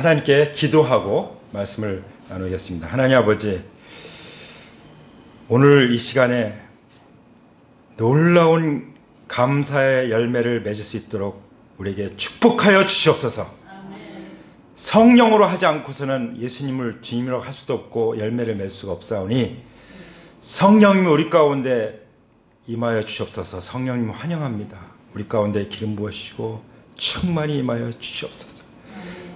하나님께 기도하고 말씀을 나누겠습니다. 하나님 아버지, 오늘 이 시간에 놀라운 감사의 열매를 맺을 수 있도록 우리에게 축복하여 주시옵소서. 성령으로 하지 않고서는 예수님을 주님이라고 할 수도 없고 열매를 맺을 수가 없사오니 성령님이 우리 가운데 임하여 주시옵소서. 성령님 환영합니다. 우리 가운데 기름 부으시고 충만히 임하여 주시옵소서.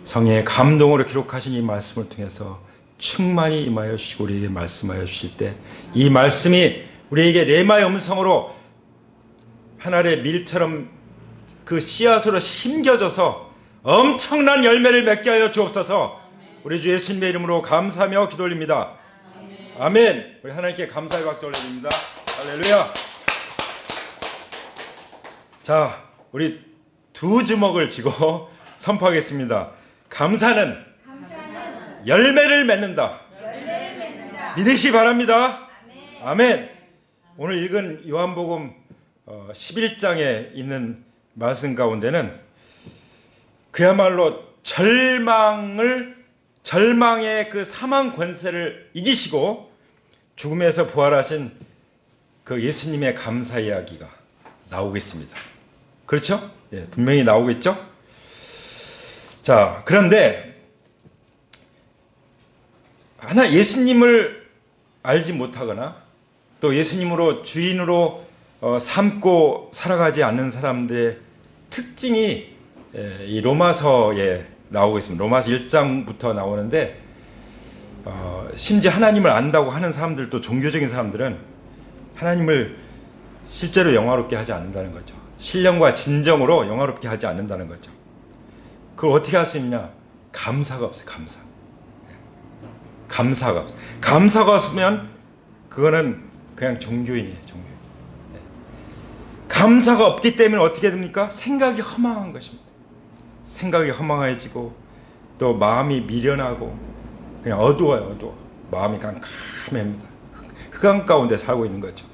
성령의 감동으로 기록하신 이 말씀을 통해서 충만히 임하여 주시고 우리에게 말씀하여 주실 때 이 말씀이 우리에게 레마의 음성으로 하늘의 밀처럼 그 씨앗으로 심겨져서 엄청난 열매를 맺게 하여 주옵소서. 우리 주 예수님의 이름으로 감사하며 기도 올립니다. 아멘. 우리 하나님께 감사의 박수 올려드립니다. 할렐루야. 자, 우리 두 주먹을 쥐고 선포하겠습니다. 감사는 열매를 맺는다. 믿으시 바랍니다. 아멘. 오늘 읽은 요한복음 11장에 있는 말씀 가운데는 그야말로 절망의 그 사망 권세를 이기시고 죽음에서 부활하신 그 예수님의 감사 이야기가 나오고 있습니다. 그렇죠? 예, 분명히 나오겠죠? 자, 그런데 하나 예수님을 알지 못하거나 또 예수님으로 주인으로 삼고 살아가지 않는 사람들의 특징이 이 로마서에 나오고 있습니다. 로마서 1장부터 나오는데 심지어 하나님을 안다고 하는 사람들도 종교적인 사람들은 하나님을 실제로 영화롭게 하지 않는다는 거죠. 신령과 진정으로 영화롭게 하지 않는다는 거죠. 그걸 어떻게 할 수 있느냐? 감사가 없어요. 감사가 없어요. 감사가 없으면 그거는 그냥 종교인이에요. 종교인. 감사가 없기 때문에 어떻게 됩니까? 생각이 허망한 것입니다. 생각이 허망해지고 또 마음이 미련하고 그냥 어두워요. 어두워. 마음이 깜깜합니다. 흑암 가운데 살고 있는 거죠.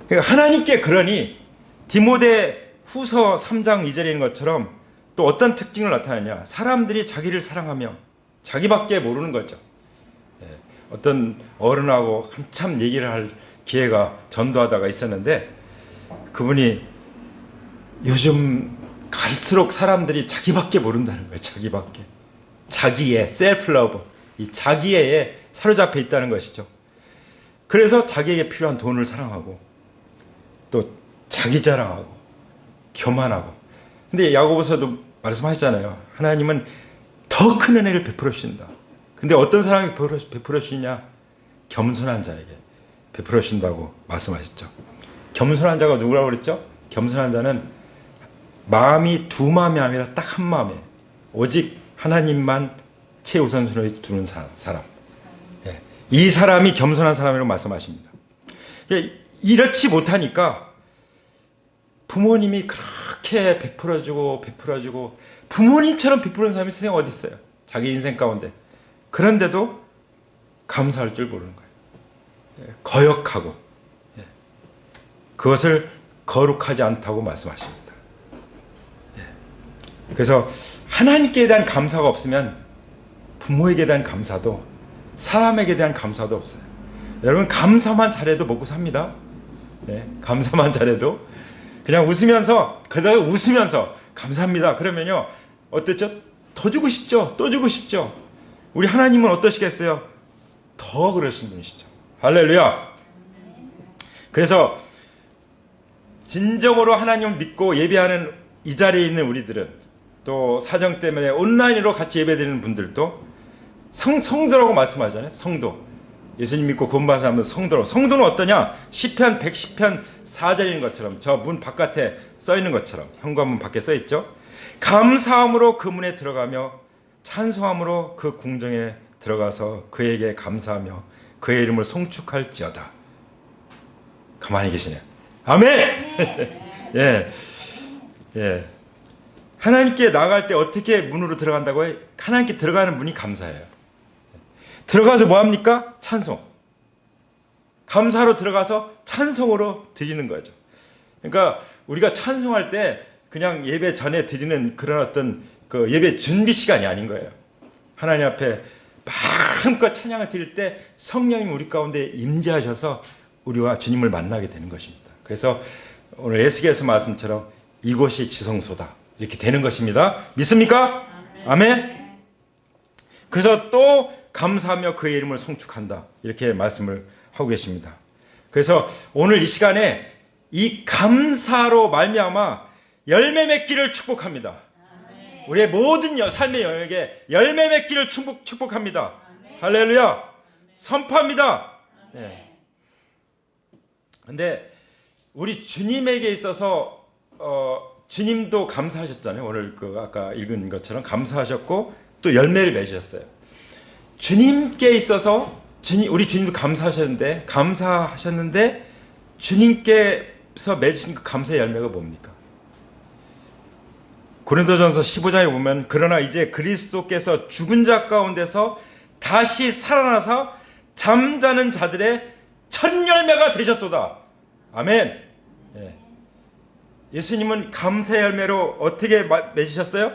그러니까 하나님께 그러니 디모데 후서 3장 2절에 있는 것처럼 또 어떤 특징을 나타내냐? 사람들이 자기를 사랑하며 자기밖에 모르는 거죠. 어떤 어른하고 한참 얘기를 할 기회가 전도하다가 있었는데 그분이 요즘 갈수록 사람들이 자기밖에 모른다는 거예요. 자기의 셀프 러브, 이 자기애에 사로잡혀 있다는 것이죠. 그래서 자기에게 필요한 돈을 사랑하고 또 자기 자랑하고 교만하고. 근데 야고보서도 말씀하셨잖아요. 하나님은 더 큰 은혜를 베풀어 주신다. 근데 어떤 사람이 베풀어 주시냐? 겸손한 자에게 베풀어 주신다고 말씀하셨죠. 겸손한 자가 누구라고 그랬죠? 겸손한 자는 마음이 두 마음이 아니라 딱 한 마음이에요. 오직 하나님만 최우선순위에 두는 사람. 이 사람이 겸손한 사람이라고 말씀하십니다. 이렇지 못하니까 부모님이 그렇게 베풀어주고 부모님처럼 베푸는 사람이 세상에 어디 있어요? 자기 인생 가운데. 그런데도 감사할 줄 모르는 거예요. 거역하고 그것을 거룩하지 않다고 말씀하십니다. 그래서 하나님께 대한 감사가 없으면 부모에게 대한 감사도 사람에게 대한 감사도 없어요. 여러분 감사만 잘해도 먹고 삽니다. 감사만 잘해도 그냥 웃으면서 그다음에 웃으면서 감사합니다. 그러면요 어땠죠? 더 주고 싶죠. 또 주고 싶죠. 우리 하나님은 어떠시겠어요? 더 그러신 분이시죠. 할렐루야. 그래서 진정으로 하나님을 믿고 예배하는 이 자리에 있는 우리들은 또 사정 때문에 온라인으로 같이 예배드리는 분들도 성도라고 말씀하잖아요. 성도. 예수님 믿고 구원받은 사람은 성도로. 성도는 어떠냐? 시편 110편 4절인 것처럼 저 문 바깥에 써 있는 것처럼 현관문 밖에 써 있죠. 감사함으로 그 문에 들어가며 찬송함으로 그 궁정에 들어가서 그에게 감사하며 그의 이름을 송축할지어다. 가만히 계시네요. 아멘. 예. 하나님께 나갈 때 어떻게 문으로 들어간다고요? 하나님께 들어가는 문이 감사예요. 들어가서 뭐 합니까? 찬송. 감사로 들어가서 찬송으로 드리는 거죠. 그러니까 우리가 찬송할 때 그냥 예배 전에 드리는 그런 어떤 그 예배 준비 시간이 아닌 거예요. 하나님 앞에 마음껏 찬양을 드릴 때 성령님 우리 가운데 임재하셔서 우리와 주님을 만나게 되는 것입니다. 그래서 오늘 에스겔서 말씀처럼 이곳이 지성소다 이렇게 되는 것입니다. 믿습니까? 아멘. 그래서 또 감사하며 그의 이름을 송축한다 이렇게 말씀을 하고 계십니다. 그래서 오늘 이 시간에 이 감사로 말미암아 열매 맺기를 축복합니다. 우리의 모든 삶의 영역에 열매 맺기를 축복합니다. 할렐루야. 선포합니다. 그런데 우리 주님에게 있어서 주님도 감사하셨잖아요. 오늘 그 아까 읽은 것처럼 감사하셨고 또 열매를 맺으셨어요. 주님께 있어서 우리 주님도 감사하셨는데 주님께서 맺으신 그 감사의 열매가 뭡니까? 고린도전서 15장에 보면 그러나 이제 그리스도께서 죽은 자 가운데서 다시 살아나서 잠자는 자들의 첫 열매가 되셨도다. 아멘. 예수님은 감사의 열매로 어떻게 맺으셨어요?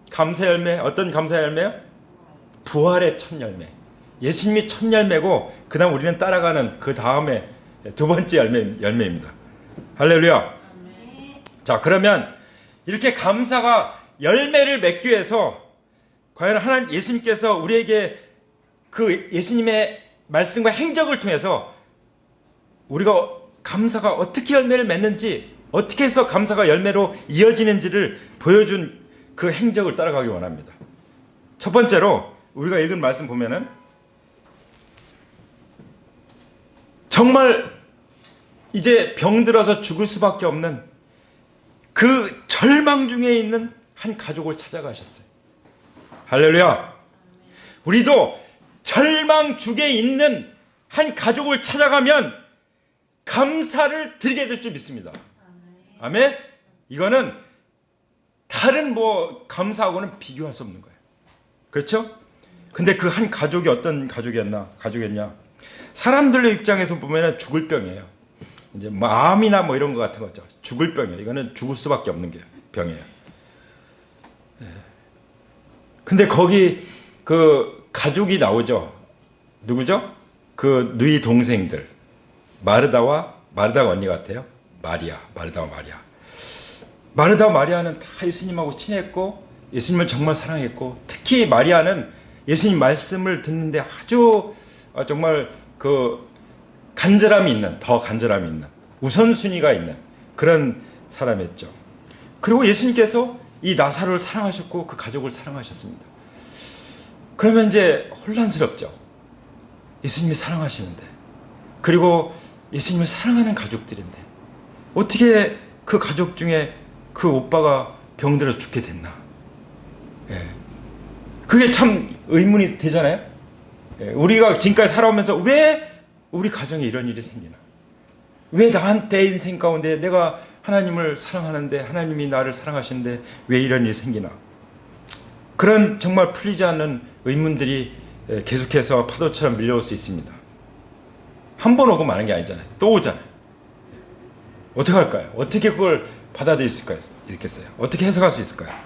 감사의 열매, 어떤 감사의 열매요? 부활의 첫 열매. 예수님이 첫 열매고 그 다음 우리는 따라가는 그 다음에 두 번째 열매입니다. 할렐루야. 자, 그러면 이렇게 감사가 열매를 맺기 위해서 과연 하나님 예수님께서 우리에게 그 예수님의 말씀과 행적을 통해서 우리가 감사가 어떻게 열매를 맺는지 어떻게 해서 감사가 열매로 이어지는지를 보여준 그 행적을 따라가기 원합니다. 첫 번째로 우리가 읽은 말씀 보면은 정말 이제 병들어서 죽을 수밖에 없는 그 절망 중에 있는 한 가족을 찾아가셨어요. 할렐루야. 우리도 절망 중에 있는 한 가족을 찾아가면 감사를 드리게 될 줄 믿습니다. 아멘. 이거는 다른 감사하고는 비교할 수 없는 거예요. 그렇죠? 근데 그 한 가족이 어떤 가족이었냐? 사람들의 입장에서 보면 죽을 병이에요. 이제 마음이나 이런 것 같은 거죠. 죽을 병이에요. 이거는 죽을 수밖에 없는 병이에요. 근데 거기 그 가족이 나오죠. 누구죠? 그 누이 동생들. 마르다가 언니 같아요. 마르다와 마리아는 다 예수님하고 친했고 예수님을 정말 사랑했고 특히 마리아는 예수님 말씀을 듣는데 아주 정말 그 간절함이 있는 우선순위가 있는 그런 사람이었죠. 그리고 예수님께서 이 나사로를 사랑하셨고 그 가족을 사랑하셨습니다. 그러면 이제 혼란스럽죠. 예수님이 사랑하시는데 그리고 예수님을 사랑하는 가족들인데 어떻게 그 가족 중에 그 오빠가 병들어 죽게 됐나? 그게 참 의문이 되잖아요. 우리가 지금까지 살아오면서 왜 우리 가정에 이런 일이 생기나? 왜 나한테 인생 가운데 내가 하나님을 사랑하는데 하나님이 나를 사랑하시는데 왜 이런 일이 생기나? 그런 정말 풀리지 않는 의문들이 계속해서 파도처럼 밀려올 수 있습니다. 한 번 오고 마는 게 아니잖아요. 또 오잖아요. 어떻게 할까요? 어떻게 그걸 받아들일 수 있겠어요? 어떻게 해석할 수 있을까요?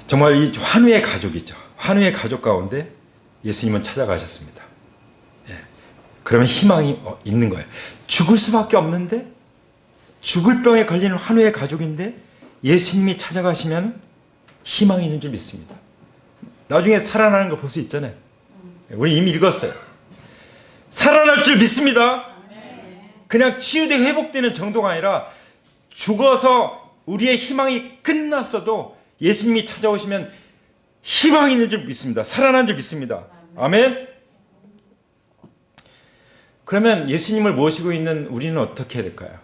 정말 이 환우의 가족이죠. 환우의 가족 가운데 예수님은 찾아가셨습니다. 그러면 희망이 있는 거예요. 죽을 수밖에 없는데 죽을 병에 걸리는 환우의 가족인데 예수님이 찾아가시면 희망이 있는 줄 믿습니다. 나중에 살아나는 거 볼 수 있잖아요. 우리 이미 읽었어요. 살아날 줄 믿습니다. 그냥 치유되고 회복되는 정도가 아니라 죽어서 우리의 희망이 끝났어도 예수님이 찾아오시면 희망이 있는 줄 믿습니다. 살아난 줄 믿습니다. 아멘. 그러면 예수님을 모시고 있는 우리는 어떻게 해야 될까요?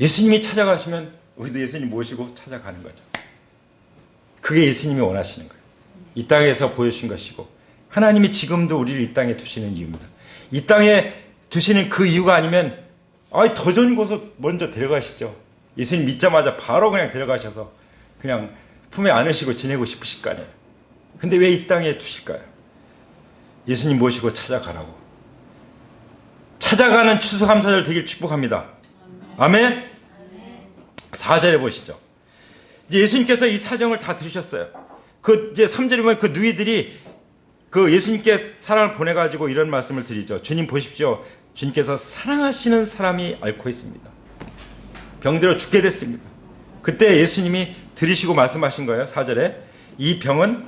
예수님이 찾아가시면 우리도 예수님 모시고 찾아가는 거죠. 그게 예수님이 원하시는 거예요. 이 땅에서 보여주신 것이고 하나님이 지금도 우리를 이 땅에 두시는 이유입니다. 이 땅에 두시는 그 이유가 아니면 더 좋은 곳으로 먼저 데려가시죠. 예수님 믿자마자 바로 그냥 데려가셔서 그냥 품에 안으시고 지내고 싶으실 거 아니에요. 근데 왜 이 땅에 두실까요? 예수님 모시고 찾아가라고. 찾아가는 추수감사절 되길 축복합니다. 아멘. 4절에 보시죠. 이제 예수님께서 이 사정을 다 들으셨어요. 그 이제 3절에 보면 그 누이들이 그 예수님께 사람을 보내가지고 이런 말씀을 드리죠. 주님 보십시오. 주님께서 사랑하시는 사람이 앓고 있습니다. 병들어 죽게 됐습니다. 그때 예수님이 들으시고 말씀하신 거예요. 4절에 이 병은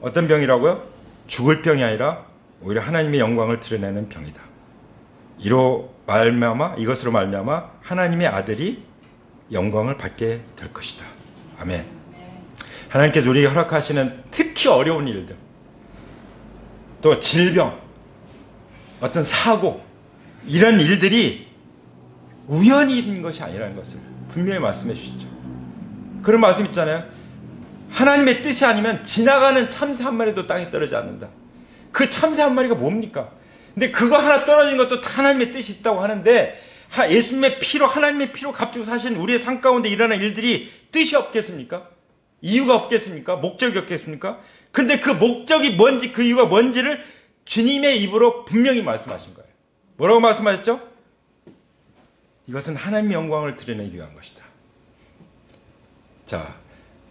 어떤 병이라고요? 죽을 병이 아니라 오히려 하나님의 영광을 드러내는 병이다. 이것으로 말미암아 하나님의 아들이 영광을 받게 될 것이다. 아멘. 하나님께서 우리에게 허락하시는 특히 어려운 일들, 또 질병, 어떤 사고, 이런 일들이 우연히 있는 것이 아니라는 것을 분명히 말씀해 주시죠. 그런 말씀 있잖아요. 하나님의 뜻이 아니면 지나가는 참새 한 마리도 땅에 떨어지지 않는다. 그 참새 한 마리가 뭡니까? 근데 그거 하나 떨어진 것도 다 하나님의 뜻이 있다고 하는데, 예수님의 피로, 하나님의 피로 값주고 사신 우리의 삶 가운데 일어나는 일들이 뜻이 없겠습니까? 이유가 없겠습니까? 목적이 없겠습니까? 근데 그 목적이 뭔지, 그 이유가 뭔지를 주님의 입으로 분명히 말씀하신 거예요. 뭐라고 말씀하셨죠? 이것은 하나님의 영광을 드러내기 위한 것이다. 자,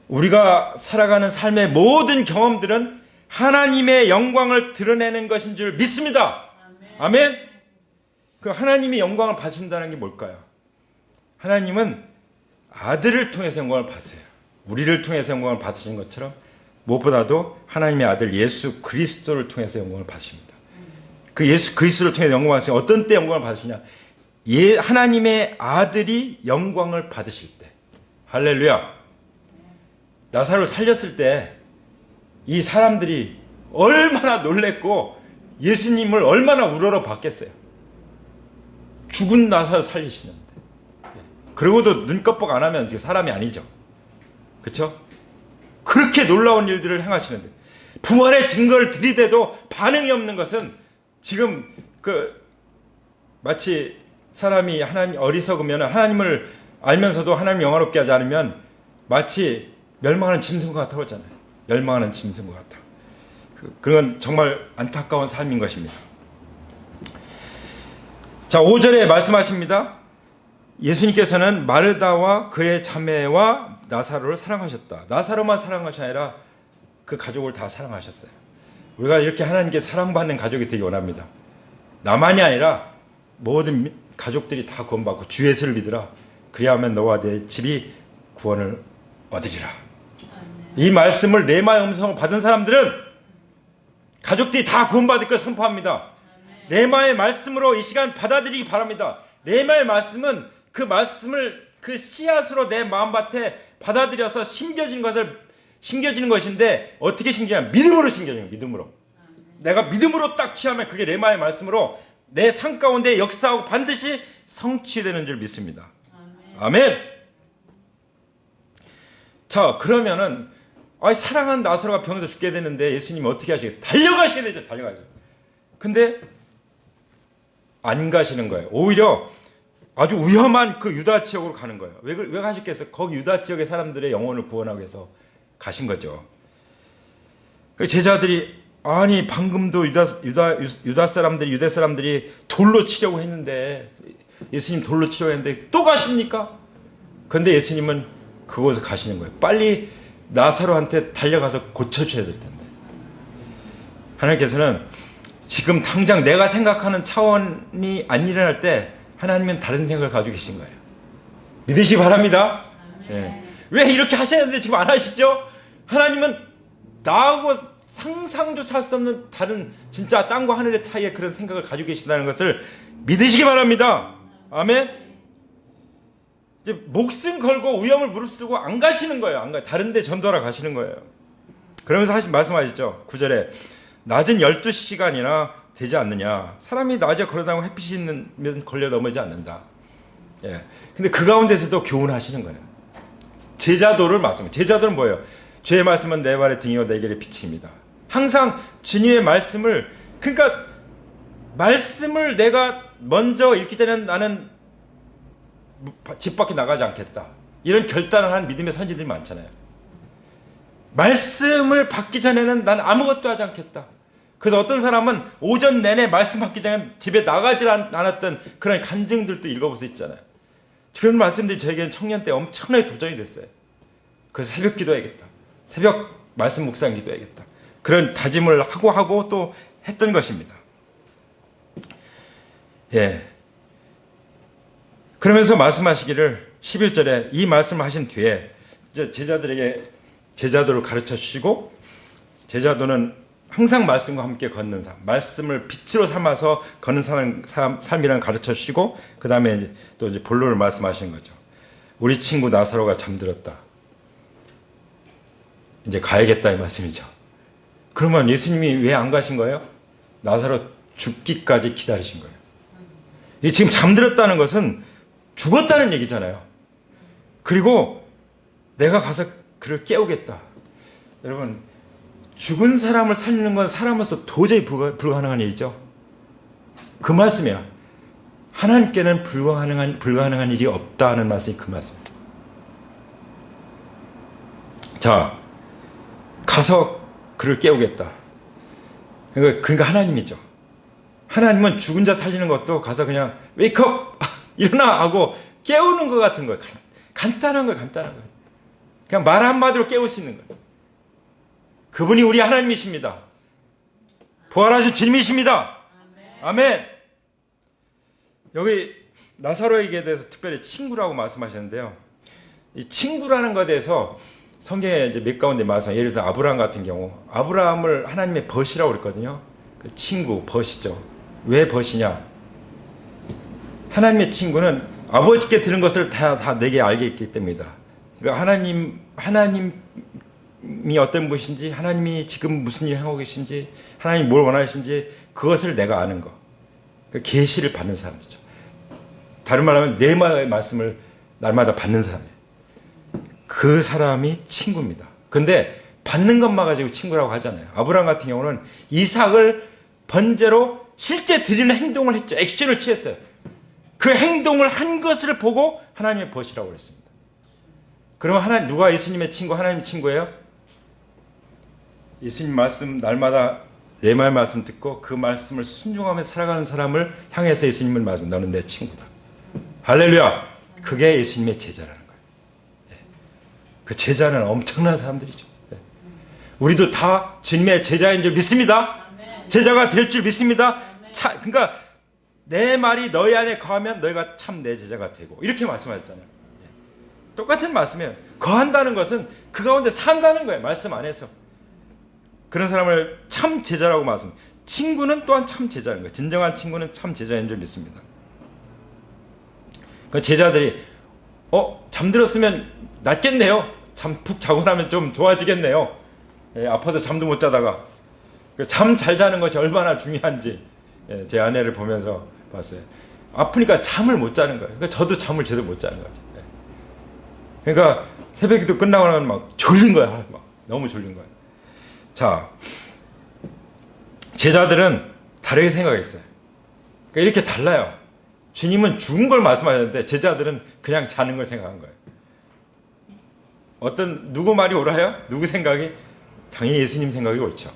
우리가 살아가는 삶의 모든 경험들은 하나님의 영광을 드러내는 것인 줄 믿습니다. 아멘. 그 하나님의 영광을 받으신다는 게 뭘까요? 하나님은 아들을 통해서 영광을 받으세요. 우리를 통해서 영광을 받으신 것처럼 무엇보다도 하나님의 아들 예수 그리스도를 통해서 영광을 받으십니다. 그 예수 그리스도를 통해서 영광을 받으시냐? 어떤 때 영광을 받으시냐? 하나님의 아들이 영광을 받으실 때. 할렐루야. 나사로를 살렸을 때 이 사람들이 얼마나 놀랬고 예수님을 얼마나 우러러 봤겠어요. 죽은 나사로 살리시는데. 그러고도 눈꺼벅 안 하면 사람이 아니죠. 그렇죠? 그렇게 놀라운 일들을 행하시는데 부활의 증거를 들이대도 반응이 없는 것은 지금 마치 사람이 하나님 어리석으면 하나님을 알면서도 하나님 영화롭게 하지 않으면 마치 멸망하는 짐승과 같다고 했잖아요. 멸망하는 짐승과 같다. 그건 정말 안타까운 삶인 것입니다. 자, 5절에 말씀하십니다. 예수님께서는 마르다와 그의 자매와 나사로를 사랑하셨다. 나사로만 사랑하시 아니라 그 가족을 다 사랑하셨어요. 우리가 이렇게 하나님께 사랑받는 가족이 되기 원합니다. 나만이 아니라 모든 가족들이 다 구원받고 주 예수를 믿으라. 그리하면 너와 내 집이 구원을 얻으리라. 이 말씀을 레마의 음성을 받은 사람들은 가족들이 다 구원받을 것을 선포합니다. 레마의 말씀으로 이 시간 받아들이기 바랍니다. 레마의 말씀은 그 말씀을 그 씨앗으로 내 마음밭에 받아들여서 심겨지는 것인데 어떻게 심겨지냐? 믿음으로 심겨지는 거예요. 믿음으로. 내가 믿음으로 딱 취하면 그게 레마의 말씀으로 내 삶 가운데 역사하고 반드시 성취되는 줄 믿습니다. 아멘. 자, 그러면은 사랑하는 나사로가 병에서 죽게 되는데 예수님이 어떻게 하시겠어요? 달려가시게 되죠. 달려가죠. 근데 안 가시는 거예요. 오히려 아주 위험한 그 유다 지역으로 가는 거예요. 왜 가셨겠어요? 거기 유다 지역의 사람들의 영혼을 구원하기 위해서 가신 거죠. 제자들이 아니 방금도 유대 사람들이 돌로 치려고 했는데 예수님 돌로 치려고 했는데 또 가십니까? 그런데 예수님은 그곳에 가시는 거예요. 빨리 나사로한테 달려가서 고쳐줘야 될 텐데. 하나님께서는 지금 당장 내가 생각하는 차원이 안 일어날 때 하나님은 다른 생각을 가지고 계신 거예요. 믿으시기 바랍니다. 네. 왜 이렇게 하셨는데 지금 안 하시죠? 하나님은 나하고 상상조차 할 수 없는 다른 진짜 땅과 하늘의 차이의 그런 생각을 가지고 계신다는 것을 믿으시기 바랍니다. 아멘. 이제 목숨 걸고 위험을 무릅쓰고 안 가시는 거예요. 안 가. 다른 데 전도하러 가시는 거예요. 그러면서 말씀하시죠. 9절에 낮은 12시간이나 되지 않느냐. 사람이 낮에 걸어다니고 햇빛이 있는 걸려 넘어지지 않는다. 예. 근데 그 가운데서도 교훈하시는 거예요. 제자도를 말씀해요. 제자도는 뭐예요? 주의 말씀은 내 발의 등이요 내 길의 빛입니다. 항상 주님의 말씀을, 그러니까 말씀을 내가 먼저 읽기 전에 나는 집 밖에 나가지 않겠다. 이런 결단을 한 믿음의 선지들이 많잖아요. 말씀을 받기 전에는 난 아무것도 하지 않겠다. 그래서 어떤 사람은 오전 내내 말씀 받기 전에 집에 나가지 않았던 그런 간증들도 읽어볼 수 있잖아요. 그런 말씀들이 저에게는 청년 때 엄청나게 도전이 됐어요. 그래서 새벽 기도해야겠다. 새벽 말씀 묵상 기도해야겠다. 그런 다짐을 하고 또 했던 것입니다. 예. 그러면서 말씀하시기를 11절에 이 말씀을 하신 뒤에 이제 제자들을 가르쳐 주시고, 제자도는 항상 말씀과 함께 걷는 삶, 말씀을 빛으로 삼아서 걷는 삶이라는 가르쳐 주시고, 그 다음에 또 이제 본론을 말씀하시는 거죠. 우리 친구 나사로가 잠들었다. 이제 가야겠다 이 말씀이죠. 그러면 예수님이 왜 안 가신 거예요? 나사로 죽기까지 기다리신 거예요. 이 지금 잠들었다는 것은 죽었다는 얘기잖아요. 그리고 내가 가서 그를 깨우겠다. 여러분, 죽은 사람을 살리는 건 사람으로서 도저히 불가능한 일이죠. 그 말씀이야. 하나님께는 불가능한 일이 없다는 말씀이 그 말씀이에요. 자, 가서 그를 깨우겠다. 그러니까 하나님이죠. 하나님은 죽은 자 살리는 것도 가서 그냥 웨이크업! 일어나! 하고 깨우는 것 같은 거예요. 간단한 거예요. 그냥 말 한마디로 깨울 수 있는 거예요. 그분이 우리 하나님이십니다. 부활하신 주님이십니다. 아멘. 여기 나사로에게 대해서 특별히 친구라고 말씀하셨는데요. 이 친구라는 것에 대해서 성경에 이제 몇 가운데 말씀, 예를 들어서 아브라함 같은 경우, 아브라함을 하나님의 벗이라고 그랬거든요. 그 친구, 벗이죠. 왜 벗이냐? 하나님의 친구는 아버지께 들은 것을 다 내게 알게 있기 때문이다. 그러니까 하나님이 어떤 분이신지, 하나님이 지금 무슨 일을 하고 계신지, 하나님이 뭘 원하시는지 그것을 내가 아는 거. 그 계시를 받는 사람이죠. 다른 말로 하면 내 말씀을 날마다 받는 사람이에요. 그 사람이 친구입니다. 근데 받는 것만 가지고 친구라고 하잖아요. 아브라함 같은 경우는 이삭을 번제로 실제 드리는 행동을 했죠. 액션을 취했어요. 그 행동을 한 것을 보고 하나님의 벗이라고 그랬습니다. 그러면 누가 예수님의 친구, 하나님의 친구예요? 예수님 말씀 날마다 내 말씀 듣고 그 말씀을 순종하며 살아가는 사람을 향해서 예수님을 말씀, 너는 내 친구다. 할렐루야. 그게 예수님의 제자라는 거예요. 그 제자는 엄청난 사람들이죠. 우리도 다 주님의 제자인 줄 믿습니다. 제자가 될 줄 믿습니다. 그러니까 내 말이 너희 안에 거하면 너희가 참 내 제자가 되고, 이렇게 말씀하셨잖아요. 똑같은 말씀이에요. 거한다는 것은 그 가운데 산다는 거예요. 말씀 안에서. 그런 사람을 참 제자라고 말씀합니다. 친구는 또한 참 제자인 거예요. 진정한 친구는 참 제자인 줄 믿습니다. 그 제자들이 잠들었으면 낫겠네요. 푹 자고 나면 좀 좋아지겠네요. 아파서 잠도 못 자다가. 잠 잘 자는 것이 얼마나 중요한지 제 아내를 보면서 봤어요. 아프니까 잠을 못 자는 거예요. 그러니까 저도 잠을 제대로 못 자는 거죠. 그러니까 새벽기도 끝나고 나면 막 졸린 거야. 막 너무 졸린 거야. 자, 제자들은 다르게 생각했어요. 그러니까 이렇게 달라요. 주님은 죽은 걸 말씀하셨는데 제자들은 그냥 자는 걸 생각한 거예요. 누구 말이 옳아요? 누구 생각이? 당연히 예수님 생각이 옳죠.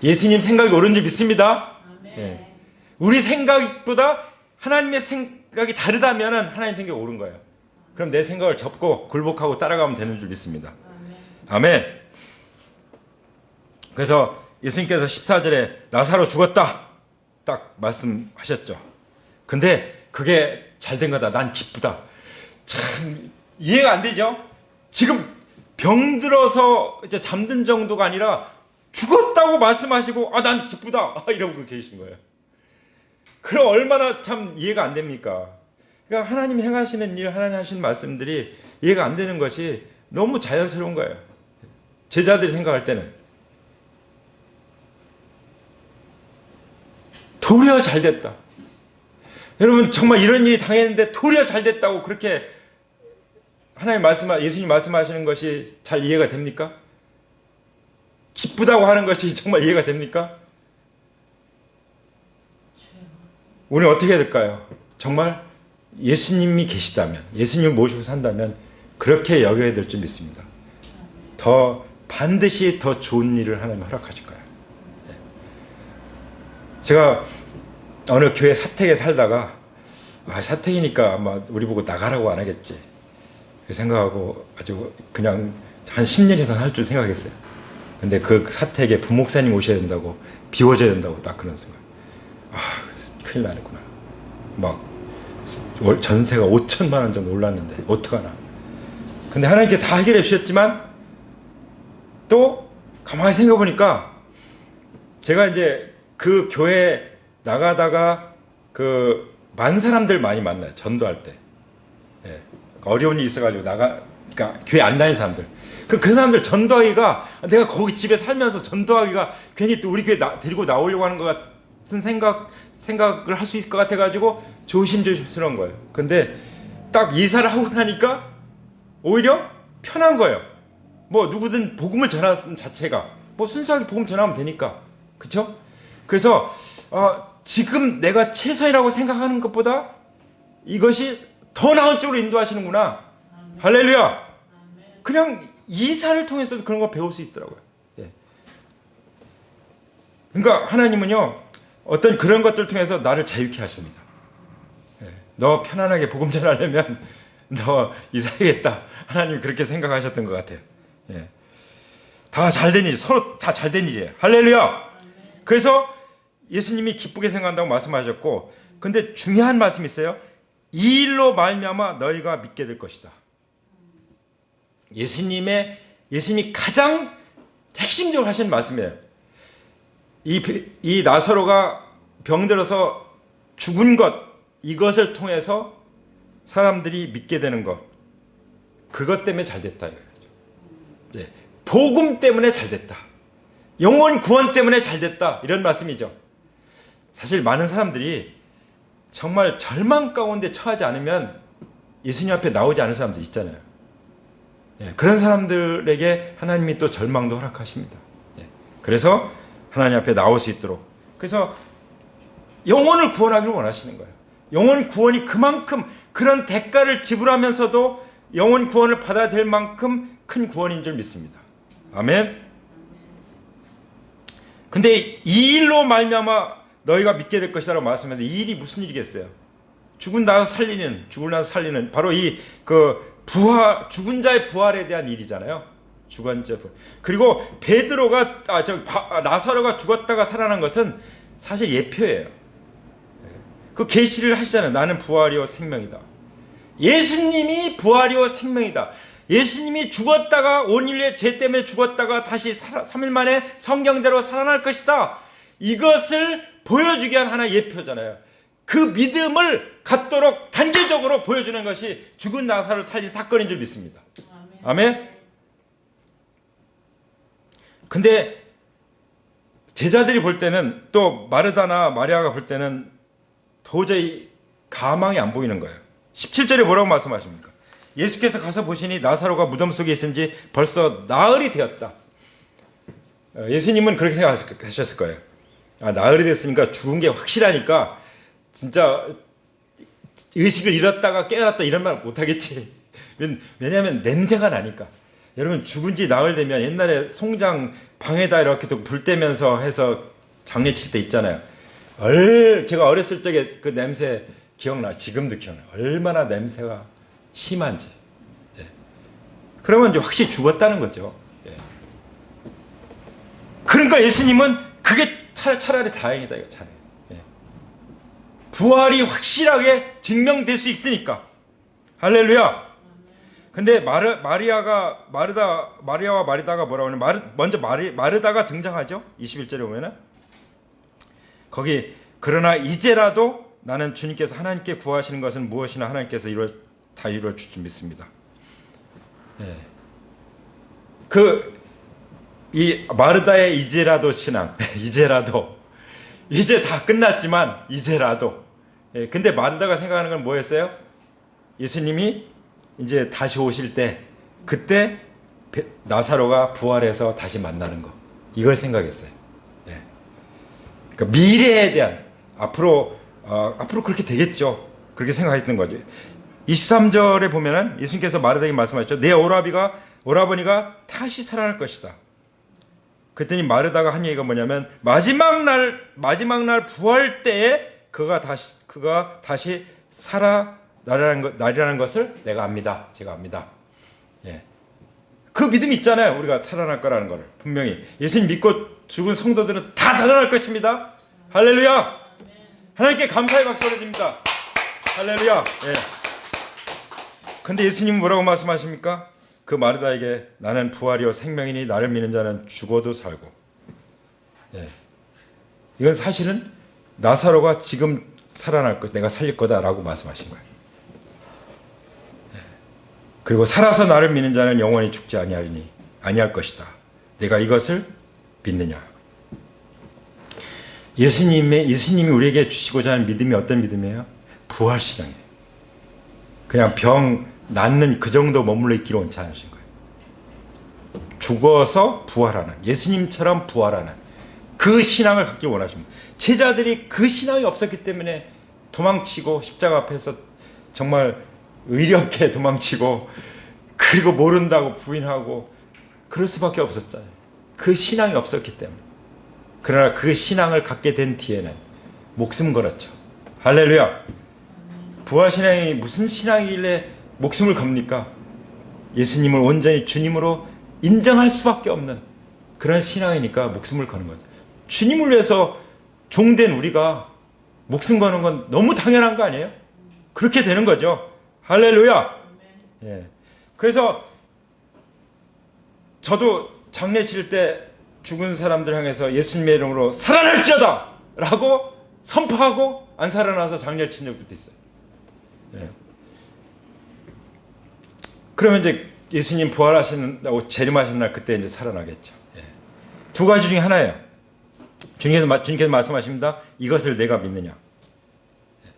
예수님 생각이 옳은지 믿습니다. 네. 우리 생각보다 하나님의 생각이 다르다면 하나님 생각이 옳은 거예요. 그럼 내 생각을 접고 굴복하고 따라가면 되는 줄 믿습니다. 아멘. 그래서 예수님께서 14절에 나사로 죽었다 딱 말씀하셨죠. 근데 그게 잘된 거다. 난 기쁘다. 참 이해가 안 되죠? 지금 병들어서 이제 잠든 정도가 아니라 죽었다고 말씀하시고 난 기쁘다 이러고 계신 거예요. 그럼 얼마나 참 이해가 안 됩니까? 그러니까 하나님 행하시는 일, 하나님 하시는 말씀들이 이해가 안 되는 것이 너무 자연스러운 거예요. 제자들이 생각할 때는 도리어 잘 됐다. 여러분 정말 이런 일이 당했는데 도리어 잘 됐다고 그렇게 예수님 말씀하시는 것이 잘 이해가 됩니까? 기쁘다고 하는 것이 정말 이해가 됩니까? 우리는 어떻게 해야 될까요? 정말 예수님이 계시다면, 예수님을 모시고 산다면 그렇게 여겨야 될 줄 믿습니다. 반드시 더 좋은 일을 하나님 허락하실 거예요. 제가 어느 교회 사택에 살다가 사택이니까 아마 우리 보고 나가라고 안 하겠지. 그 생각하고 아주 그냥 한 10년 이상 할 줄 생각했어요. 근데 그 사택에 부목사님 오셔야 된다고, 비워줘야 된다고 딱 그런 순간, 큰일 나겠구나. 막 전세가 5천만 원 정도 올랐는데 어떡하나. 근데 하나님께 다 해결해 주셨지만 또 가만히 생각해 보니까 제가 이제 그 교회 나가다가 많은 사람들 많이 만나요. 전도할 때. 예. 어려운 일이 있어가지고 그러니까 교회 안 다니는 사람들. 그 사람들 전도하기가, 내가 거기 집에 살면서 전도하기가 괜히 또 우리 교회 데리고 나오려고 하는 것 같은 생각을 할 수 있을 것 같아가지고 조심스러운 거예요. 근데 딱 이사를 하고 나니까 오히려 편한 거예요. 뭐 누구든 복음을 전하는 자체가 뭐 순수하게 복음 전하면 되니까. 그쵸? 그래서 지금 내가 최선이라고 생각하는 것보다 이것이 더 나은 쪽으로 인도하시는구나. 할렐루야. 그냥 이사를 통해서도 그런 거 배울 수 있더라고요. 예. 그러니까 하나님은요, 어떤 그런 것들 통해서 나를 자유케 하십니다. 예. 너 편안하게 복음 전하려면 너 이사해야겠다. 하나님이 그렇게 생각하셨던 것 같아요. 예. 다 잘된 일, 서로 다 잘된 일이에요. 할렐루야. 그래서 예수님이 기쁘게 생각한다고 말씀하셨고, 근데 중요한 말씀이 있어요. 이 일로 말미암아 너희가 믿게 될 것이다. 예수님이 가장 핵심적으로 하신 말씀이에요. 이 나사로가 병들어서 죽은 것, 이것을 통해서 사람들이 믿게 되는 것, 그것 때문에 잘 됐다. 이제 복음 때문에 잘 됐다. 영혼 구원 때문에 잘 됐다. 이런 말씀이죠. 사실 많은 사람들이 정말 절망 가운데 처하지 않으면 예수님 앞에 나오지 않은 사람들 있잖아요. 예, 그런 사람들에게 하나님이 또 절망도 허락하십니다. 예, 그래서 하나님 앞에 나올 수 있도록. 그래서 영혼을 구원하기를 원하시는 거예요. 영혼 구원이 그만큼 그런 대가를 지불하면서도 영혼 구원을 받아야 될 만큼 큰 구원인 줄 믿습니다. 아멘. 근데 이 일로 말미암아 너희가 믿게 될 것이라고 말씀했는데, 이 일이 무슨 일이겠어요? 죽고 나서 살리는 바로 죽은 자의 부활에 대한 일이잖아요. 죽은 자의 부활. 그리고 베드로가 나사로가 죽었다가 살아난 것은 사실 예표예요. 그 계시를 하시잖아요. 나는 부활이요 생명이다. 예수님이 부활이요 생명이다. 예수님이 죽었다가 온 인류의 죄 때문에 죽었다가 다시 3일 만에 성경대로 살아날 것이다. 이것을 보여주기 위한 하나의 예표잖아요. 그 믿음을 갖도록 단계적으로 보여주는 것이 죽은 나사로를 살린 사건인 줄 믿습니다. 아멘. 근데 제자들이 볼 때는, 또 마르다나 마리아가 볼 때는 도저히 가망이 안 보이는 거예요. 17절에 뭐라고 말씀하십니까? 예수께서 가서 보시니 나사로가 무덤 속에 있은지 벌써 나흘이 되었다. 예수님은 그렇게 생각하셨을 거예요. 나흘이 됐으니까 죽은 게 확실하니까 진짜 의식을 잃었다가 깨어났다 이런 말 못하겠지. 왜냐하면 냄새가 나니까. 여러분, 죽은 지 나흘 되면 옛날에 송장 방에다 이렇게 불 떼면서 해서 장례칠 때 있잖아요. 제가 어렸을 적에 그 냄새 기억나. 지금도 기억나. 얼마나 냄새가 심한지. 예. 그러면 이제 확실히 죽었다는 거죠. 예. 그러니까 예수님은 그게 차라리 다행이다. 이거 차라리. 예. 부활이 확실하게 증명될 수 있으니까. 할렐루야. 근데 마리아와 마르다가 뭐라고 하냐면, 먼저 마르다가 등장하죠. 21절에 보면은. 거기, 그러나 이제라도 나는 주님께서 하나님께 구하시는 것은 무엇이나 하나님께서 다 이루어 줄 줄 믿습니다. 예. 이 마르다의 이제라도 신앙, 이제라도, 이제 다 끝났지만 이제라도. 예. 근데 마르다가 생각하는 건 뭐였어요? 예수님이 이제 다시 오실 때, 그때 나사로가 부활해서 다시 만나는 거, 이걸 생각했어요. 예. 그러니까 미래에 대한, 앞으로 그렇게 되겠죠. 그렇게 생각했던 거죠. 23절에 보면은 예수님께서 마르다에게 말씀하셨죠. 내 오라버니가 다시 살아날 것이다. 그랬더니 마르다가 한 얘기가 뭐냐면, 마지막 날 부활 때에 그가 다시 살아나리라는 것을 내가 압니다. 제가 압니다. 예. 그 믿음이 있잖아요. 우리가 살아날 거라는 걸. 분명히 예수님 믿고 죽은 성도들은 다 살아날 것입니다. 할렐루야. 하나님께 감사의 박수 올려드립니다. 할렐루야. 예. 근데 예수님은 뭐라고 말씀하십니까? 그 마르다에게 나는 부활이요 생명이니 나를 믿는 자는 죽어도 살고. 예. 이건 사실은 나사로가 지금 살아날 것, 내가 살릴 거다라고 말씀하신 거예요. 예. 그리고 살아서 나를 믿는 자는 영원히 죽지 아니할 것이다. 내가 이것을 믿느냐? 예수님이 우리에게 주시고자 하는 믿음이 어떤 믿음이에요? 부활 신앙이에요. 그냥 병 낫는 그 정도 머물러 있기를 원치 않으신 거예요. 죽어서 부활하는, 예수님처럼 부활하는 그 신앙을 갖기를 원하십니다. 제자들이 그 신앙이 없었기 때문에 도망치고 십자가 앞에서 정말 의리없게 도망치고 그리고 모른다고 부인하고 그럴 수밖에 없었잖아요. 그 신앙이 없었기 때문에. 그러나 그 신앙을 갖게 된 뒤에는 목숨 걸었죠. 할렐루야. 부활신앙이 무슨 신앙이길래 목숨을 겁니까? 예수님을 온전히 주님으로 인정할 수밖에 없는 그런 신앙이니까 목숨을 거는 거죠. 주님을 위해서 종된 우리가 목숨 거는 건 너무 당연한 거 아니에요? 그렇게 되는 거죠. 할렐루야. 예. 그래서 저도 장례 칠 때 죽은 사람들 향해서 예수님의 이름으로 살아날지어다 라고 선포하고 안 살아나서 장례를 친 적도 있어요. 예. 그러면 이제 예수님 부활하신다고 재림하신 날 그때 이제 살아나겠죠. 예. 두 가지 중에 하나예요. 주님께서 말씀하십니다. 이것을 내가 믿느냐. 예.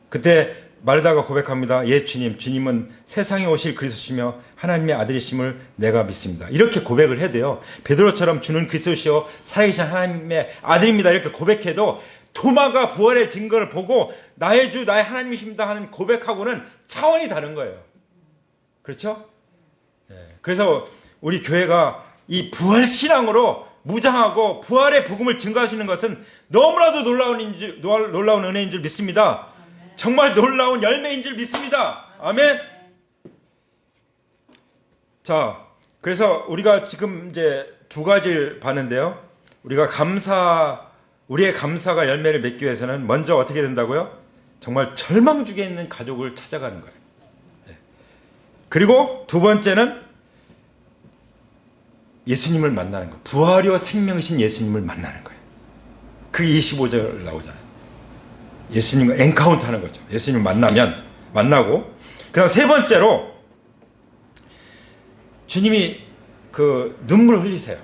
그때 마르다가 고백합니다. 예, 주님은 세상에 오실 그리스도시며 하나님의 아들이심을 내가 믿습니다. 이렇게 고백을 해도요. 베드로처럼 주는 그리스도시요 살아계신 하나님의 아들입니다. 이렇게 고백해도 도마가 부활의 증거를 보고 나의 주 나의 하나님이십니다 하는 고백하고는 차원이 다른 거예요. 그렇죠? 예. 그래서 우리 교회가 이 부활 신앙으로 무장하고 부활의 복음을 증거하시는 것은 너무나도 놀라운 은혜인 줄 믿습니다. 정말 놀라운 열매인 줄 믿습니다. 아멘. 자, 그래서 우리가 지금 이제 두 가지를 봤는데요. 우리의 감사가 열매를 맺기 위해서는 먼저 어떻게 된다고요? 정말 절망 중에 있는 가족을 찾아가는 거예요. 네. 그리고 두 번째는 예수님을 만나는 거예요. 부활이요 생명이신 예수님을 만나는 거예요. 그게 25절 나오잖아요. 예수님과 엔카운트 하는 거죠. 예수님을 만나고 그 다음 세 번째로 주님이 그 눈물을 흘리세요.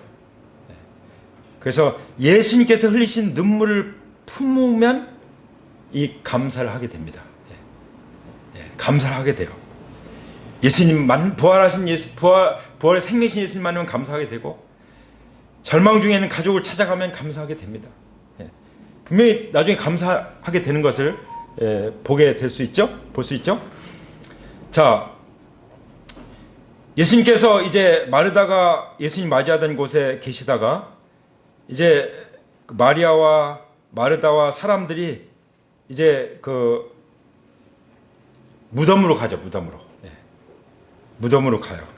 그래서 예수님께서 흘리신 눈물을 품으면 이 감사를 하게 됩니다. 감사를 하게 돼요. 예수님 부활하신 부활의 생명이신 예수님 만나면 감사하게 되고 절망 중에 있는 가족을 찾아가면 감사하게 됩니다. 분명히 나중에 감사하게 되는 것을 보게 될 수 있죠? 볼 수 있죠? 자, 예수님께서 이제 마르다가 예수님 맞이하던 곳에 계시다가 이제 마리아와 마르다와 사람들이 이제 그 무덤으로 가죠. 무덤으로 가요.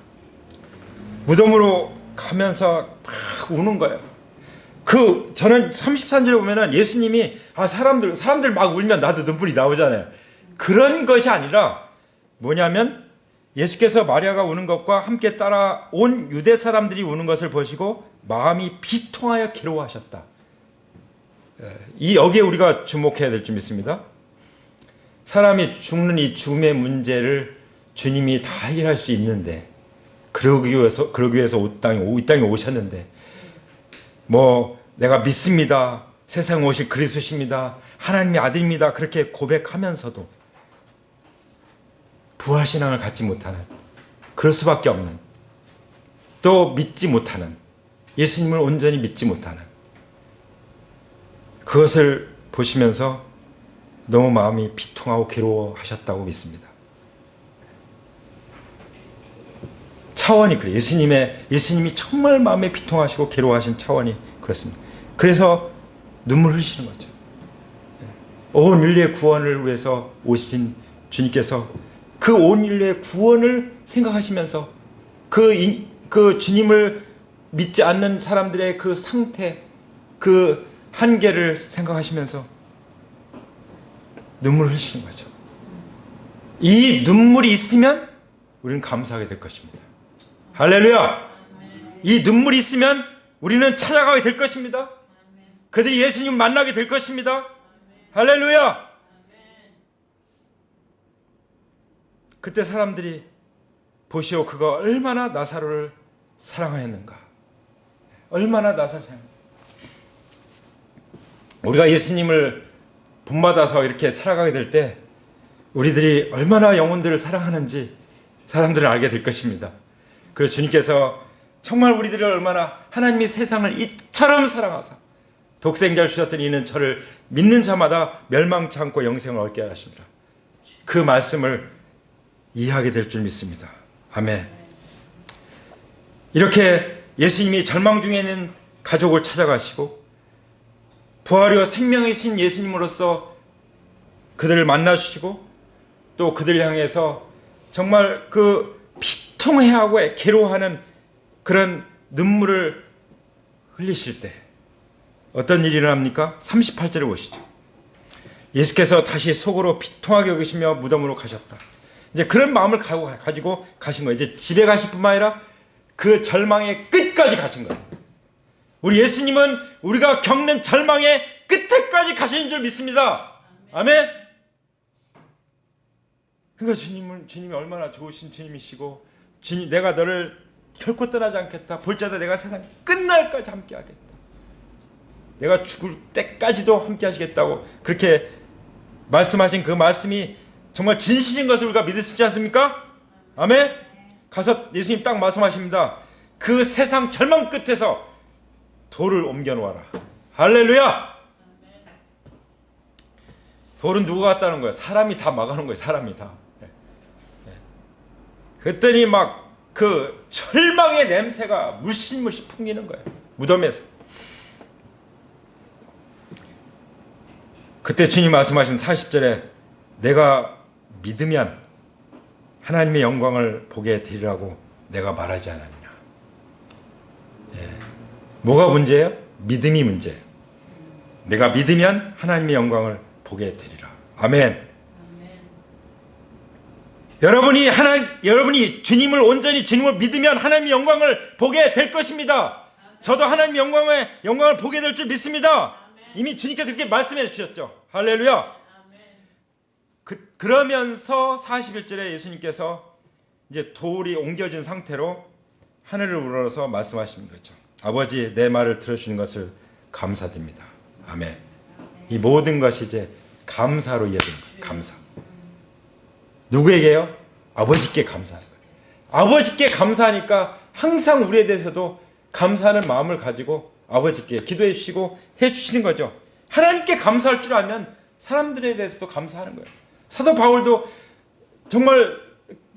무덤으로 가면서 막 우는 거예요. 저는 33절에 보면은 예수님이 사람들 막 울면 나도 눈물이 나오잖아요. 그런 것이 아니라 뭐냐면 예수께서 마리아가 우는 것과 함께 따라온 유대 사람들이 우는 것을 보시고 마음이 비통하여 괴로워하셨다. 여기에 우리가 주목해야 될 줄 믿습니다. 사람이 죽는 이 죽음의 문제를 주님이 다 해결할 수 있는데 그러기 위해서 이 땅에 오셨는데 내가 믿습니다. 세상에 오실 그리스도십니다. 하나님의 아들입니다. 그렇게 고백하면서도 부활신앙을 갖지 못하는, 그럴 수밖에 없는, 또 믿지 못하는, 예수님을 온전히 믿지 못하는 그것을 보시면서 너무 마음이 비통하고 괴로워하셨다고 믿습니다. 차원이 그래요. 예수님이 정말 마음에 비통하시고 괴로워하신 차원이 그렇습니다. 그래서 눈물 흘리시는 거죠. 온 인류의 구원을 위해서 오신 주님께서 그 온 인류의 구원을 생각하시면서 그 주님을 믿지 않는 사람들의 그 상태, 그 한계를 생각하시면서 눈물을 흘리시는 거죠. 이 눈물이 있으면 우리는 감사하게 될 것입니다. 할렐루야! 이 눈물이 있으면 우리는 찾아가게 될 것입니다. 그들이 예수님 만나게 될 것입니다. 할렐루야! 그때 사람들이 보시오, 그가 얼마나 나사로를 사랑하였는가. 얼마나 나사로를 사랑하였는가. 우리가 예수님을 본받아서 이렇게 살아가게 될 때 우리들이 얼마나 영혼들을 사랑하는지 사람들은 알게 될 것입니다. 그래서 주님께서 정말 우리들을 얼마나 하나님이 세상을 이처럼 사랑하사 독생자를 주셨으니 이는 저를 믿는 자마다 멸망치 않고 영생을 얻게 하십니다. 그 말씀을 이해하게 될 줄 믿습니다. 아멘. 이렇게 예수님이 절망 중에 있는 가족을 찾아가시고 부활이와 생명이신 예수님으로서 그들을 만나주시고 또 그들을 향해서 정말 그 피통해하고 괴로워하는 그런 눈물을 흘리실 때 어떤 일이 일어납니까? 38절에 보시죠. 예수께서 다시 속으로 비통하게 여기시며 무덤으로 가셨다. 이제 그런 마음을 가지고 가신 거예요. 이제 집에 가실 뿐만 아니라 그 절망의 끝까지 가신 거예요. 우리 예수님은 우리가 겪는 절망의 끝에까지 가신 줄 믿습니다. 아멘. 그러니까 주님이 얼마나 좋으신 주님이시고, 주님, 내가 너를 결코 떠나지 않겠다. 볼자다 내가 세상 끝날까지 함께 하겠다. 내가 죽을 때까지도 함께 하시겠다고 그렇게 말씀하신 그 말씀이 정말 진실인 것을 우리가 믿을 수 있지 않습니까? 아멘. 가서 예수님 딱 말씀하십니다. 그 세상 절망 끝에서 돌을 옮겨 놓아라. 할렐루야. 돌은 누가 갔다는 거예요? 사람이 다 막아놓은 거예요. 사람이 다. 그랬더니 막 그 절망의 냄새가 물씬물씬 풍기는 거예요. 무덤에서. 그때 주님 말씀하신 40절에 내가 믿으면 하나님의 영광을 보게 되리라고 내가 말하지 않았느냐. 뭐가 문제예요? 믿음이 문제예요. 내가 믿으면 하나님의 영광을 보게 되리라. 아멘. 여러분이 주님을 온전히 주님을 믿으면 하나님의 영광을 보게 될 것입니다. 저도 하나님의 영광을 보게 될 줄 믿습니다. 이미 주님께서 그렇게 말씀해 주셨죠. 할렐루야. 그러면서 41절에 예수님께서 이제 돌이 옮겨진 상태로 하늘을 우러러서 말씀하시는 거죠. 아버지, 내 말을 들어주시는 것을 감사드립니다. 아멘. 이 모든 것이 이제 감사로 이어진 거예요. 감사. 누구에게요? 아버지께 감사하는 거예요. 아버지께 감사하니까 항상 우리에 대해서도 감사하는 마음을 가지고 아버지께 기도해 주시고 해 주시는 거죠. 하나님께 감사할 줄 알면 사람들에 대해서도 감사하는 거예요. 사도 바울도 정말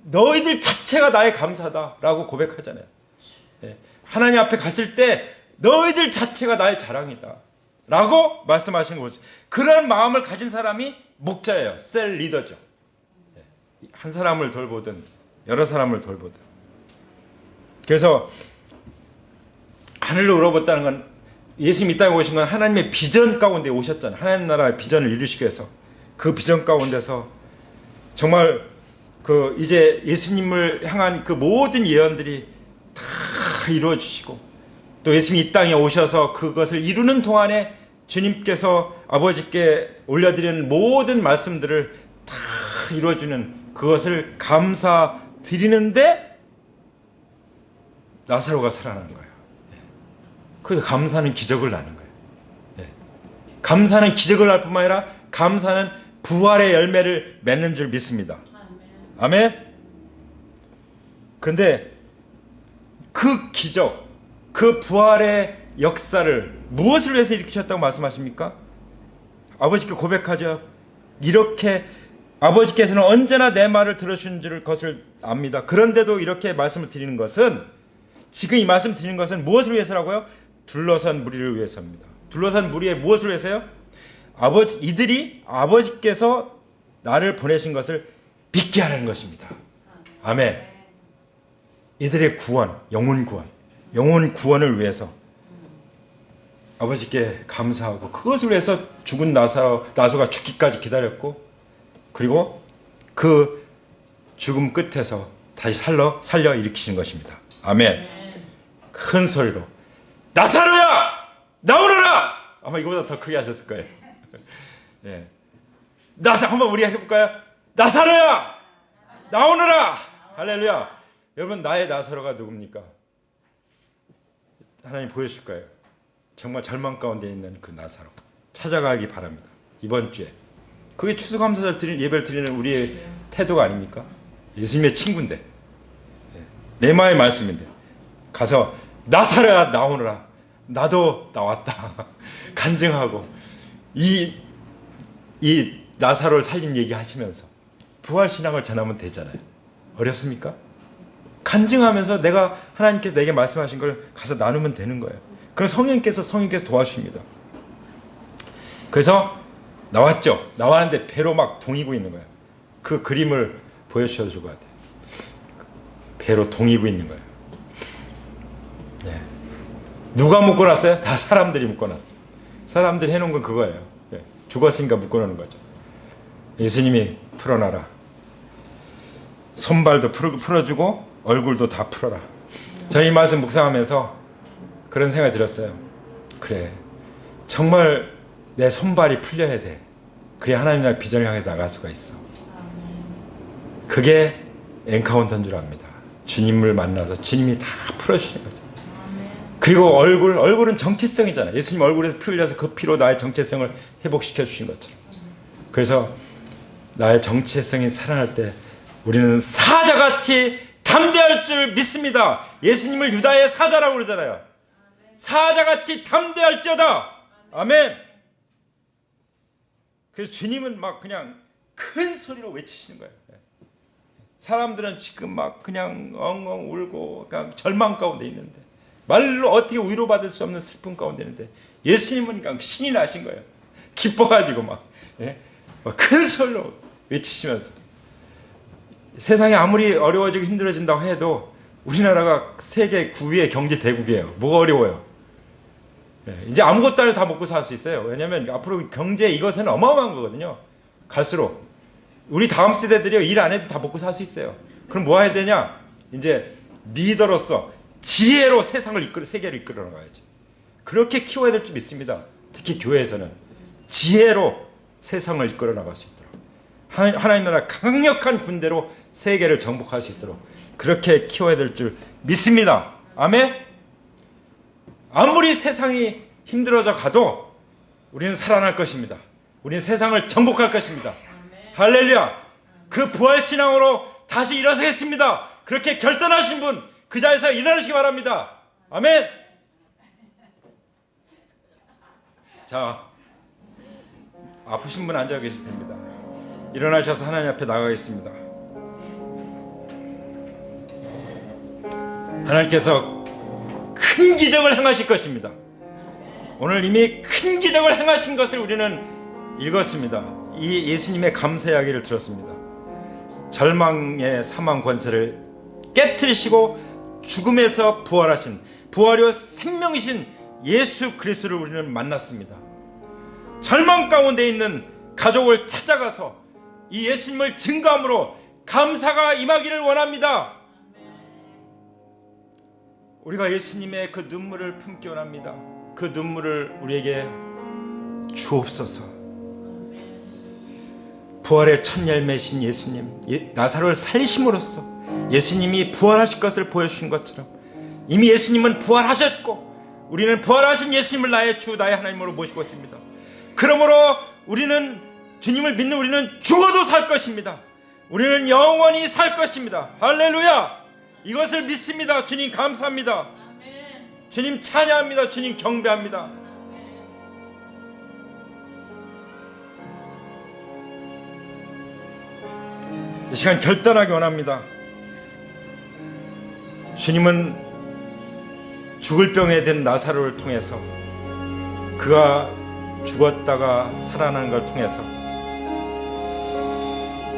너희들 자체가 나의 감사다라고 고백하잖아요. 하나님 앞에 갔을 때 너희들 자체가 나의 자랑이다 라고 말씀하신 거죠. 그런 마음을 가진 사람이 목자예요. 셀 리더죠. 한 사람을 돌보든 여러 사람을 돌보든. 그래서 하늘로 우러렀다는 건 예수님이 이 땅에 오신 건 하나님의 비전 가운데 오셨잖아요. 하나님 나라의 비전을 이루시기 위해서. 그 비전 가운데서 정말 그 이제 예수님을 향한 그 모든 예언들이 다 이루어지시고 또 예수님이 이 땅에 오셔서 그것을 이루는 동안에 주님께서 아버지께 올려드리는 모든 말씀들을 다 이루어주는 그것을 감사드리는데 나사로가 살아나는 거예요. 그래서 감사는 기적을 낳는 거예요. 감사는 기적을 낳을 뿐만 아니라 감사는 부활의 열매를 맺는 줄 믿습니다. 아멘. 그런데 그 기적, 그 부활의 역사를 무엇을 위해서 일으키셨다고 말씀하십니까? 아버지께 고백하죠. 이렇게 아버지께서는 언제나 내 말을 들어주신 것을 압니다. 그런데도 이렇게 말씀을 드리는 것은, 지금 이 말씀 드리는 것은 무엇을 위해서라고요? 둘러선 무리를 위해서입니다. 둘러선 무리의 무엇을 위해서요? 이들이 아버지께서 나를 보내신 것을 믿게 하라는 것입니다. 아멘. 이들의 구원, 영혼 구원을 위해서 아버지께 감사하고 그것을 위해서 죽은 나소가 죽기까지 기다렸고, 그리고 그 죽음 끝에서 다시 살려 일으키신 것입니다. 아멘. 큰 소리로 나사로야 나오너라. 아마 이거보다 더 크게 하셨을 거예요. 예. 한번 우리 해볼까요? 나사로야 나오너라. 할렐루야. 여러분, 나의 나사로가 누굽니까? 하나님 보여주실 거예요. 정말 절망 가운데 있는 그 나사로 찾아가기 바랍니다. 이번 주에 그게 추수감사절 예배를 드리는 우리의 태도가 아닙니까? 예수님의 친구인데, 레마의 말씀인데 가서 나사로야 나오너라. 나도 나왔다. 간증하고 이 나사로를 살림 얘기하시면서 부활신앙을 전하면 되잖아요. 어렵습니까? 간증하면서 하나님께서 내게 말씀하신 걸 가서 나누면 되는 거예요. 그럼 성령께서 도와주십니다. 그래서 나왔는데 배로 막 동이고 있는 거예요. 그 그림을 보여주셔도 좋을 것 같아요. 배로 동이고 있는 거예요. 네. 누가 묶어놨어요? 다 사람들이 묶어놨어요. 사람들이 해놓은 건 그거예요. 네. 죽었으니까 묶어놓는 거죠. 예수님이 풀어놔라. 손발도 풀어주고 얼굴도 다 풀어라. 저는 이 말씀 묵상하면서 그런 생각이 들었어요. 그래, 정말 내 손발이 풀려야 돼. 그래야 하나님 나라의 비전을 향해 나갈 수가 있어. 그게 엔카운터인 줄 압니다. 주님을 만나서 주님이 다 풀어주시는 거죠. 그리고 얼굴은 정체성이잖아요. 예수님 얼굴에서 피 흘려서 그 피로 나의 정체성을 회복시켜 주신 것처럼. 그래서 나의 정체성이 살아날 때 우리는 사자같이 담대할 줄 믿습니다. 예수님을 유다의 사자라고 그러잖아요. 사자같이 담대할지어다. 아멘. 그래서 주님은 막 그냥 큰 소리로 외치시는 거예요. 사람들은 지금 막 그냥 엉엉 울고 그냥 절망 가운데 있는데, 말로 어떻게 위로받을 수 없는 슬픔 가운데 있는데, 예수님은 그냥 신이 나신 거예요. 기뻐가지고 막 큰 소리로 외치시면서, 세상이 아무리 어려워지고 힘들어진다고 해도 우리나라가 세계 9위의 경제 대국이에요. 뭐가 어려워요? 이제 아무것도 다 먹고 살 수 있어요. 왜냐하면 앞으로 경제 이것은 어마어마한 거거든요. 갈수록 우리 다음 세대들이 일 안 해도 다 먹고 살 수 있어요. 그럼 뭐 해야 되냐? 이제 리더로서 지혜로 세계를 이끌어 나가야지. 그렇게 키워야 될 줄 믿습니다. 특히 교회에서는 지혜로 세상을 이끌어 나갈 수 있도록, 하나님 나라 강력한 군대로 세계를 정복할 수 있도록 그렇게 키워야 될 줄 믿습니다. 아멘. 아무리 세상이 힘들어져 가도 우리는 살아날 것입니다. 우리는 세상을 정복할 것입니다. 할렐루야. 그 부활신앙으로 다시 일어서겠습니다. 그렇게 결단하신 분, 그 자리에서 일어나시기 바랍니다. 아멘. 자, 아프신 분 앉아 계실 됩니다. 일어나셔서 하나님 앞에 나가겠습니다. 하나님께서 큰 기적을 행하실 것입니다. 오늘 이미 큰 기적을 행하신 것을 우리는 읽었습니다. 이 예수님의 감사 이야기를 들었습니다. 절망의 사망 권세를 깨트리시고 죽음에서 부활하신, 부활이요 생명이신 예수 그리스도를 우리는 만났습니다. 절망 가운데 있는 가족을 찾아가서 이 예수님을 증거함으로 감사가 임하기를 원합니다. 우리가 예수님의 그 눈물을 품기 원합니다. 그 눈물을 우리에게 주옵소서. 부활의 첫 열매신 예수님, 나사로를 살리심으로써 예수님이 부활하실 것을 보여주신 것처럼 이미 예수님은 부활하셨고 우리는 부활하신 예수님을 나의 주, 나의 하나님으로 모시고 있습니다. 그러므로 우리는, 주님을 믿는 우리는 죽어도 살 것입니다. 우리는 영원히 살 것입니다. 할렐루야. 이것을 믿습니다. 주님 감사합니다. 주님 찬양합니다. 주님 경배합니다. 이 시간 결단하기 원합니다. 주님은 죽을 병에 든 나사로를 통해서 그가 죽었다가 살아나는 걸 통해서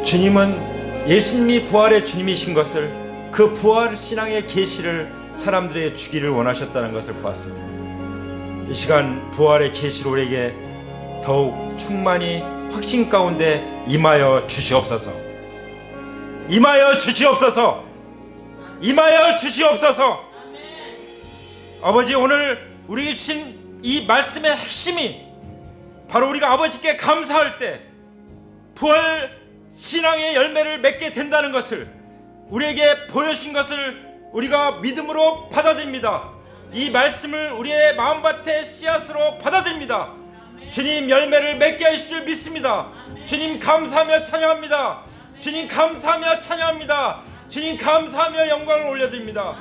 주님은 예수님이 부활의 주님이신 것을, 그 부활 신앙의 계시를 사람들에게 주기를 원하셨다는 것을 보았습니다. 이 시간 부활의 계시로 우리에게 더욱 충만히 확신 가운데 임하여 주시옵소서. 임하여 주시옵소서. 임하여 주시옵소서. 아버지, 오늘 우리에게 주신 이 말씀의 핵심이 바로 우리가 아버지께 감사할 때 부활 신앙의 열매를 맺게 된다는 것을, 우리에게 보여주신 것을 우리가 믿음으로 받아들입니다. 이 말씀을 우리의 마음밭의 씨앗으로 받아들입니다. 주님, 열매를 맺게 하실 줄 믿습니다. 주님, 감사하며 찬양합니다. 주님, 감사하며 찬양합니다. 주님, 감사하며 영광을 올려드립니다.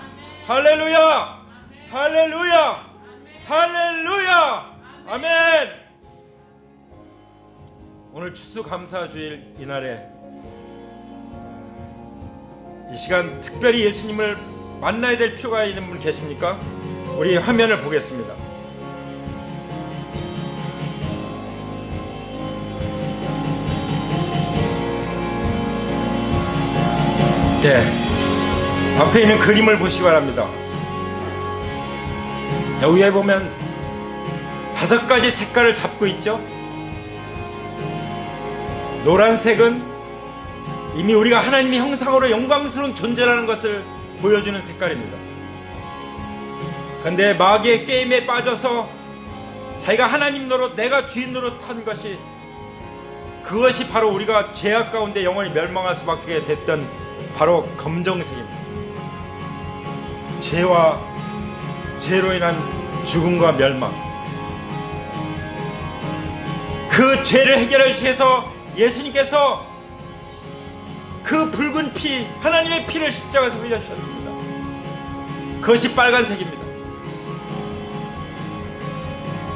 할렐루야, 할렐루야, 할렐루야, 아멘. 오늘 추수감사주일 이날에 이 시간 특별히 예수님을 만나야 될 필요가 있는 분 계십니까? 우리 화면을 보겠습니다. 네, 앞에 있는 그림을 보시기 바랍니다. 여기에 보면 5가지 색깔을 잡고 있죠. 노란색은 이미 우리가 하나님의 형상으로 영광스러운 존재라는 것을 보여주는 색깔입니다. 그런데 마귀의 게임에 빠져서 자기가 하나님 노릇, 내가 주인 노릇한 것이, 그것이 바로 우리가 죄악 가운데 영원히 멸망할 수밖에 됐던 바로 검정색입니다. 죄로 인한 죽음과 멸망, 그 죄를 해결하기 위해서 예수님께서 그 붉은 피, 하나님의 피를 십자가에서 흘려주셨습니다. 그것이 빨간색입니다.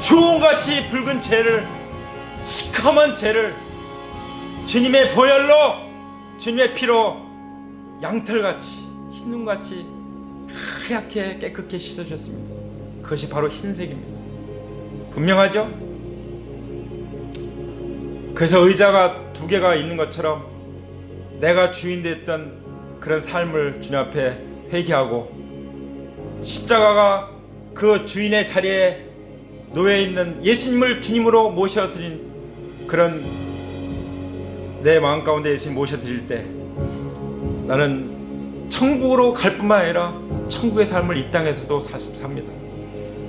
주홍같이 붉은 죄를, 시커먼 죄를 주님의 보혈로, 주님의 피로 양털같이, 흰눈같이 하얗게 깨끗게 씻어주셨습니다. 그것이 바로 흰색입니다. 분명하죠? 그래서 의자가 2개가 있는 것처럼 내가 주인 됐던 그런 삶을 주님 앞에 회개하고, 십자가가 그 주인의 자리에 놓여있는 예수님을 주님으로 모셔드린 그런 내 마음 가운데 예수님 모셔드릴 때 나는 천국으로 갈 뿐만 아니라 천국의 삶을 이 땅에서도 삽니다.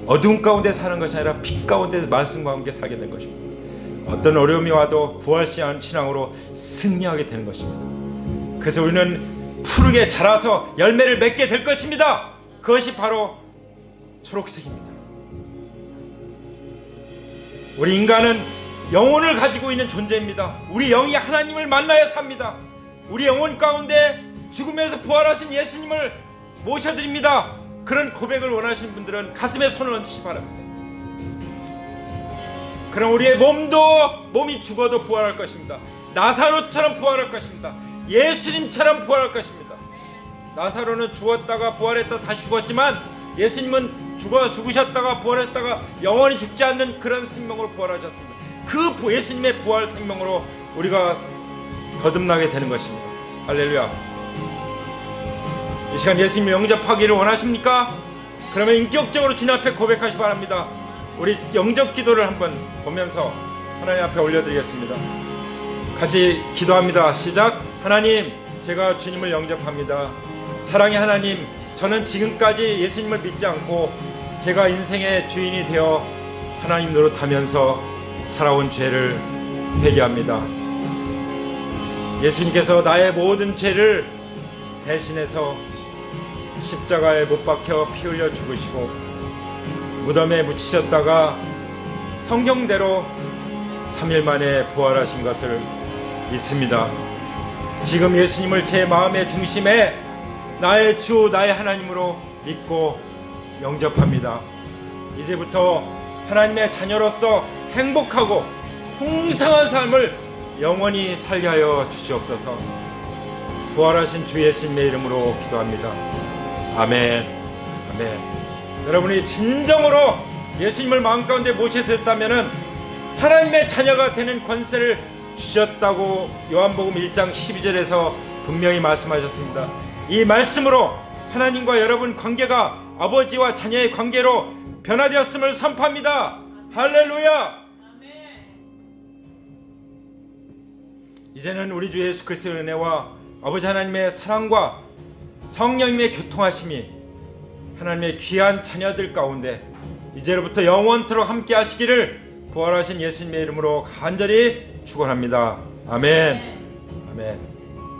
어두운 가운데 사는 것이 아니라 빛 가운데 말씀과 함께 살게 된 것입니다. 어떤 어려움이 와도 부활 신앙으로 승리하게 되는 것입니다. 그래서 우리는 푸르게 자라서 열매를 맺게 될 것입니다. 그것이 바로 초록색입니다. 우리 인간은 영혼을 가지고 있는 존재입니다. 우리 영이 하나님을 만나야 삽니다. 우리 영혼 가운데 죽음에서 부활하신 예수님을 모셔드립니다. 그런 고백을 원하시는 분들은 가슴에 손을 얹으시기 바랍니다. 그럼 우리의 몸이 죽어도 부활할 것입니다. 나사로처럼 부활할 것입니다. 예수님처럼 부활할 것입니다. 나사로는 죽었다가 부활했다 다시 죽었지만 예수님은 죽으셨다가 부활했다가 영원히 죽지 않는 그런 생명으로 부활하셨습니다. 그 예수님의 부활 생명으로 우리가 거듭나게 되는 것입니다. 할렐루야. 이 시간 예수님을 영접하기를 원하십니까? 그러면 인격적으로 주님 앞에 고백하시기 바랍니다. 우리 영접 기도를 한번 보면서 하나님 앞에 올려드리겠습니다. 같이 기도합니다. 시작. 하나님, 제가 주님을 영접합니다. 사랑의 하나님, 저는 지금까지 예수님을 믿지 않고 제가 인생의 주인이 되어 하나님 노릇하면서 살아온 죄를 회개합니다. 예수님께서 나의 모든 죄를 대신해서 십자가에 못 박혀 피 흘려 죽으시고 무덤에 묻히셨다가 성경대로 3일 만에 부활하신 것을 믿습니다. 지금 예수님을 제 마음의 중심에 나의 주, 나의 하나님으로 믿고 영접합니다. 이제부터 하나님의 자녀로서 행복하고 풍성한 삶을 영원히 살게 하여 주시옵소서. 부활하신 주 예수님의 이름으로 기도합니다. 아멘. 아멘. 여러분이 진정으로 예수님을 마음 가운데 모셔드렸다면 하나님의 자녀가 되는 권세를 주셨다고 요한복음 1장 12절에서 분명히 말씀하셨습니다. 이 말씀으로 하나님과 여러분 관계가 아버지와 자녀의 관계로 변화되었음을 선포합니다. 할렐루야. 이제는 우리 주 예수 그리스도의 은혜와 아버지 하나님의 사랑과 성령님의 교통하심이 하나님의 귀한 자녀들 가운데 이제로부터 영원토록 함께 하시기를 부활하신 예수님의 이름으로 간절히 축원합니다. 아멘. 아멘.